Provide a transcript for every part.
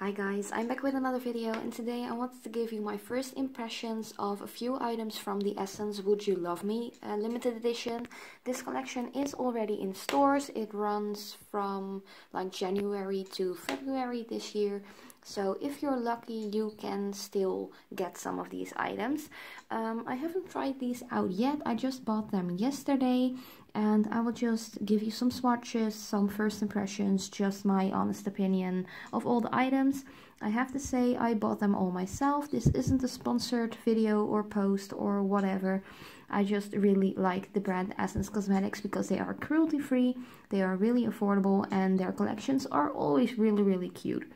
Hi guys, I'm back with another video, and today I wanted to give you my first impressions of a few items from the Essence Would You Love Me limited edition. This collection is already in stores. It runs from like January to February this year. So if you're lucky, you can still get some of these items. I haven't tried these out yet. I just bought them yesterday, and I will just give you some swatches, some first impressions, just my honest opinion of all the items. I have to say I bought them all myself. This isn't a sponsored video or post or whatever. I just really like the brand Essence Cosmetics because they are cruelty free, they are really affordable, and their collections are always really cute.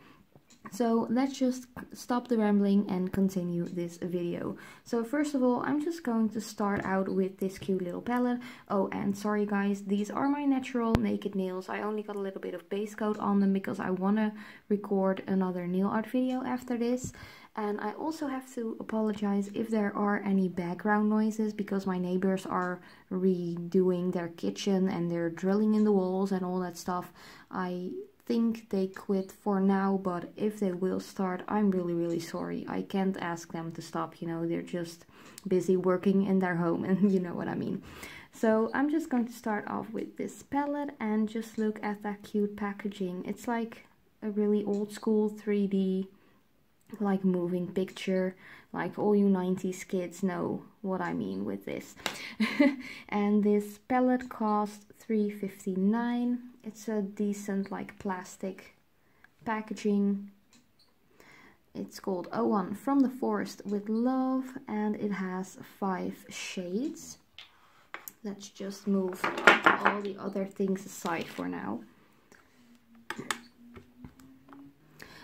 So let's just stop the rambling and continue this video. So first of all, I'm just going to start out with this cute little palette. Oh, and sorry guys, these are my natural naked nails. I only got a little bit of base coat on them because I want to record another nail art video after this. And I also have to apologize if there are any background noises because my neighbors are redoing their kitchen and they're drilling in the walls and all that stuff. I think they quit for now, but if they will start, I'm really sorry. I can't ask them to stop, you know, they're just busy working in their home, and you know what I mean. So I'm just going to start off with this palette and just look at that cute packaging. It's like a really old school 3D like moving picture, like all you 90s kids know what I mean with this. And this palette cost $3.59. It's a decent like plastic packaging. It's called 01 From the Forest with Love, and it has 5 shades. Let's just move all the other things aside for now.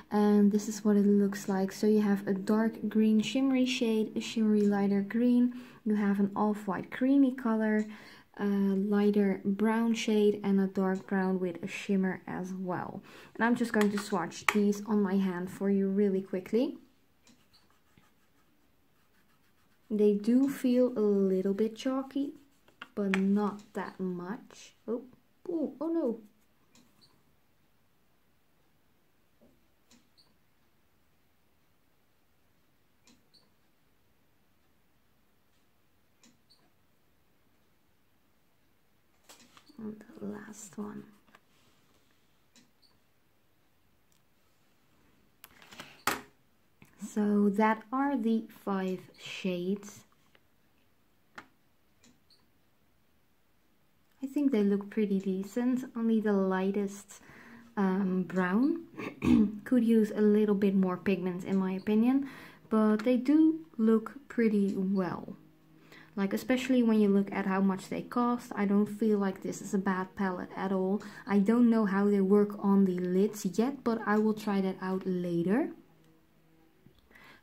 And this is what it looks like. So you have a dark green shimmery shade, a shimmery lighter green, you have an off-white creamy color, a lighter brown shade, and a dark brown with a shimmer as well. And I'm just going to swatch these on my hand for you really quickly. They do feel a little bit chalky, but not that much. Oh no. And the last one. So that are the 5 shades. I think they look pretty decent. Only the lightest brown could use a little bit more pigment in my opinion, but they do look pretty well. Like, especially when you look at how much they cost, I don't feel like this is a bad palette at all. I don't know how they work on the lids yet, but I will try that out later.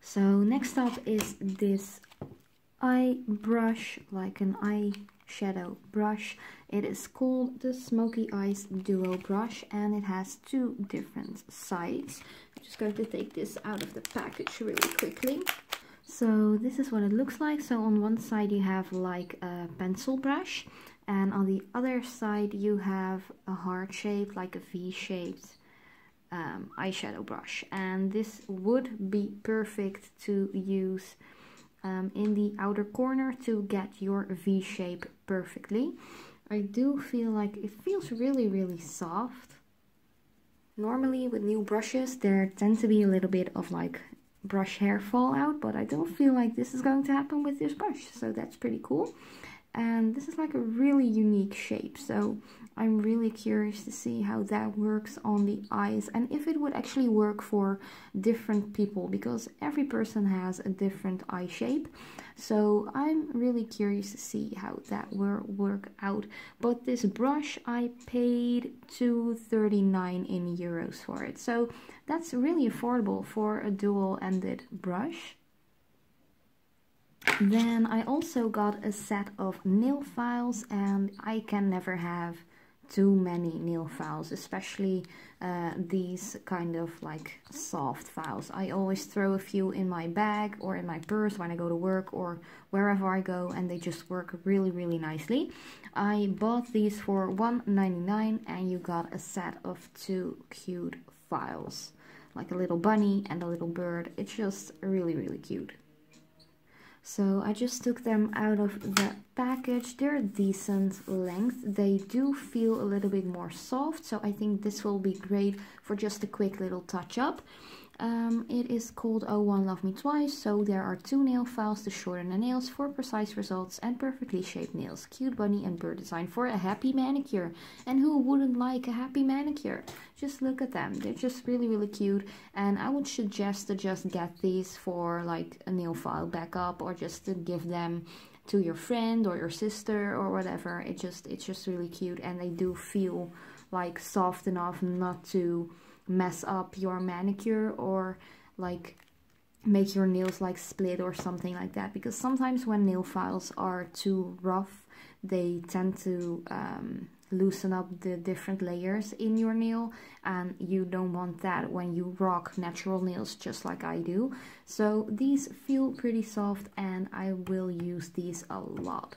So next up is this eye brush, like an eyeshadow brush. It is called the Smoky Eyes Duo Brush, and it has 2 different sides. I'm just going to take this out of the package really quickly. So this is what it looks like. So on one side you have like a pencil brush, and on the other side you have a heart shape, like a V-shaped eyeshadow brush. And this would be perfect to use in the outer corner to get your V shape perfectly. I do feel like it feels really soft. Normally with new brushes there tends to be a little bit of like brush hair fallout, but I don't feel like this is going to happen with this brush, so that's pretty cool. And this is like a really unique shape, so I'm really curious to see how that works on the eyes and if it would actually work for different people, because every person has a different eye shape. So I'm really curious to see how that will work out. But this brush I paid €2.39 in euros for it, so that's really affordable for a dual-ended brush. Then I also got a set of nail files, and I can never have too many nail files, especially these kind of like soft files. I always throw a few in my bag or in my purse when I go to work or wherever I go, and they just work really nicely. I bought these for $1.99, and you got a set of 2 cute files. like a little bunny and a little bird. It's just really, really cute. So I just took them out of the package. They're a decent length. They do feel a little bit more soft, so I think this will be great for just a quick little touch up. It is called Oh One Love Me Twice, so there are 2 nail files to shorten the nails for precise results and perfectly shaped nails. Cute bunny and bird design for a happy manicure. And who wouldn't like a happy manicure? Just look at them. They're just really, really cute. And I would suggest to just get these for like a nail file backup, or just to give them to your friend or your sister or whatever. It's just really cute, and they do feel like soft enough not to mess up your manicure or like make your nails like split or something like that, because sometimes when nail files are too rough they tend to loosen up the different layers in your nail, and you don't want that when you rock natural nails just like I do. So these feel pretty soft and I will use these a lot.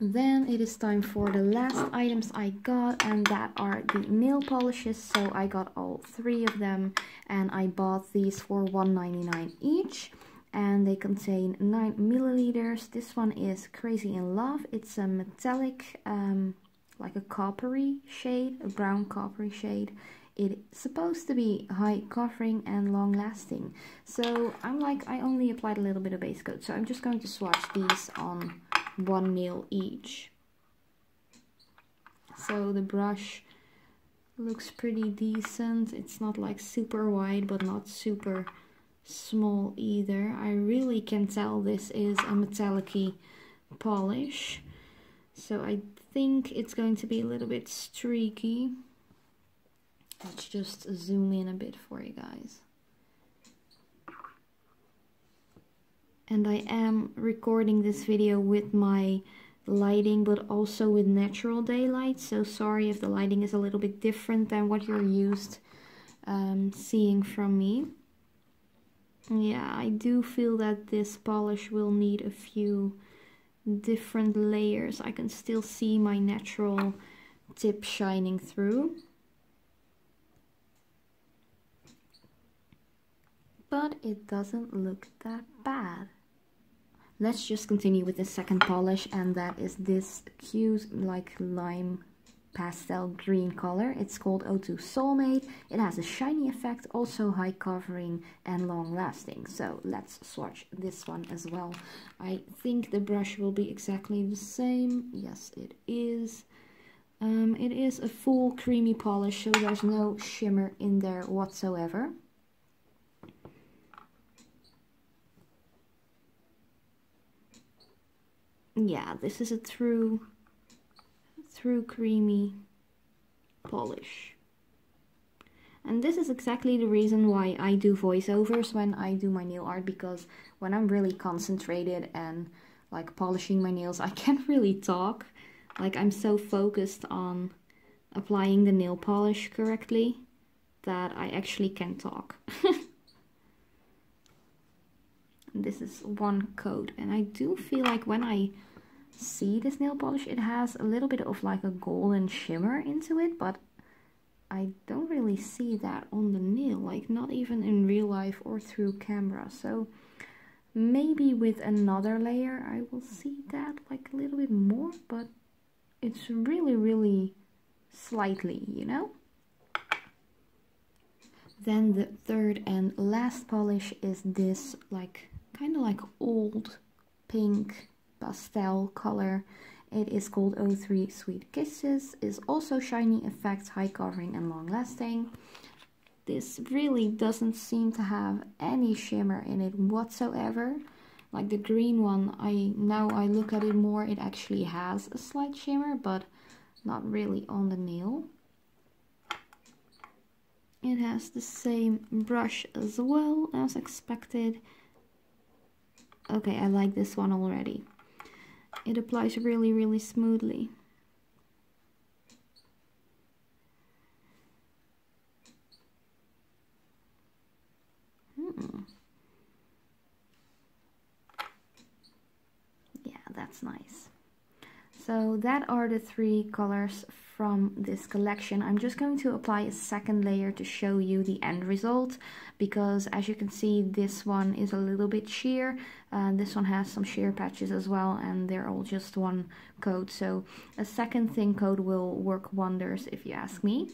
Then it is time for the last items I got, and that are the nail polishes. So I got all 3 of them, and I bought these for $1.99 each, and they contain 9 milliliters. This one is Crazy in Love. It's a metallic, like a coppery shade, a brown coppery shade. It's supposed to be high covering and long lasting. So I only applied a little bit of base coat, so I'm just going to swatch these on 1 nail each. So the brush looks pretty decent. It's not like super wide but not super small either. I really can tell this is a metallic-y polish, so I think it's going to be a little bit streaky. Let's just zoom in a bit for you guys. And I am recording this video with my lighting, but also with natural daylight. So sorry if the lighting is a little bit different than what you're used seeing from me. Yeah, I do feel that this polish will need a few different layers. I can still see my natural tip shining through. But it doesn't look that bad. Let's just continue with the second polish, and that is this cute like lime pastel green color. It's called O2 Soulmate. It has a shiny effect, also high covering and long lasting. So let's swatch this one as well. I think the brush will be exactly the same. Yes, it is. It is a full creamy polish, so there's no shimmer in there whatsoever. Yeah, this is a true creamy polish. And this is exactly the reason why I do voiceovers when I do my nail art, because when I'm really concentrated and like polishing my nails, I can't really talk. Like, I'm so focused on applying the nail polish correctly that I actually can talk. This is 1 coat, and I do feel like when I see this nail polish, it has a little bit of like a golden shimmer into it, but I don't really see that on the nail, like not even in real life or through camera. So maybe with another layer I will see that like a little bit more, but it's really, really slightly, you know? Then the third and last polish is this like kind of like old pink pastel color. It is called 03 Sweet Kisses. Is also shiny effect, high covering and long lasting. This really doesn't seem to have any shimmer in it whatsoever. Like the green one, now I look at it more, it actually has a slight shimmer, but not really on the nail. It has the same brush as well as expected. Okay, I like this one already. It applies really, really smoothly. Yeah, that's nice. So that are the 3 colors from this collection. I'm just going to apply a second layer to show you the end result, because as you can see, this one is a little bit sheer. This one has some sheer patches as well, and they're all just one coat. So a second thin coat will work wonders if you ask me.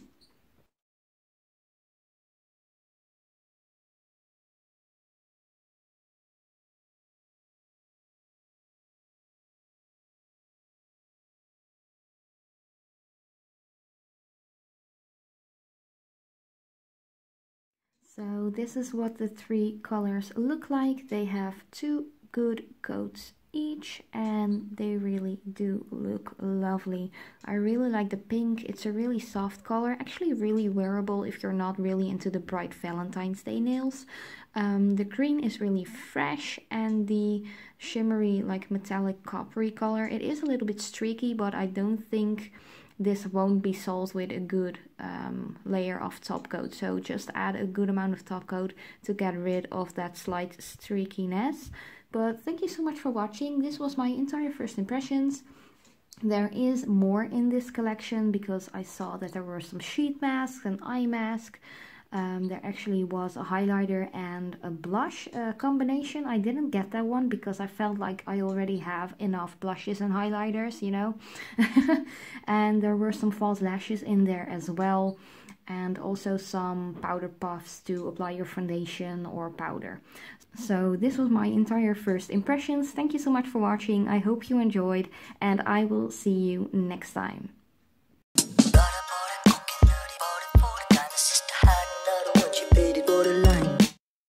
So this is what the 3 colors look like. They have 2 good coats each, and they really do look lovely. I really like the pink. It's a really soft color, actually really wearable if you're not really into the bright Valentine's Day nails. The green is really fresh, and the shimmery, like metallic coppery color, it is a little bit streaky, but I don't think this won't be sold with a good layer of top coat. So just add a good amount of top coat to get rid of that slight streakiness. But thank you so much for watching. This was my entire first impressions. There is more in this collection because I saw that there were some sheet masks, an eye mask. There actually was a highlighter and a blush combination. I didn't get that one because I felt like I already have enough blushes and highlighters, you know. And there were some false lashes in there as well, and also some powder puffs to apply your foundation or powder. So this was my entire first impressions. Thank you so much for watching. I hope you enjoyed, and I will see you next time.